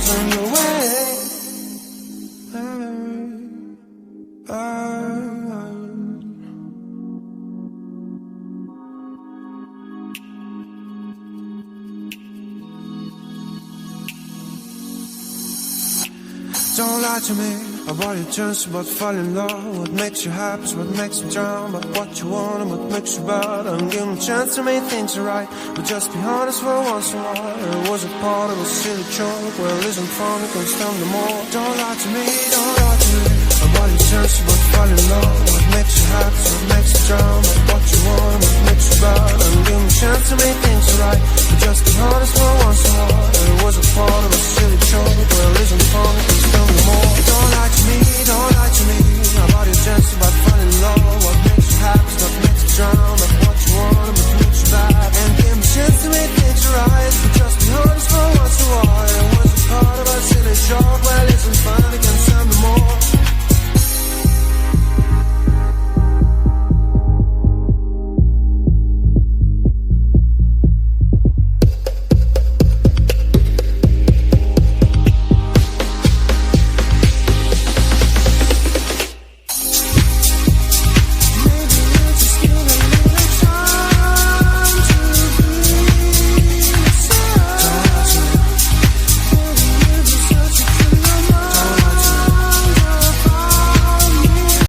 stars in the way. Don't lie to me about your chance, about falling in love. What makes you happy is what makes you drown. But what you want and what makes you bad. And give me a chance to make things right, but just be honest for once in a while. It was a part of a silly joke. Well, isn't fun, it can stand no more. Don't lie to me, don't lie to me about your chance, about falling in love. What makes you happy is what makes you drown. But what you want and what makes you bad. And give me a chance to make things right, but just be honest for once in a while. It was a part of a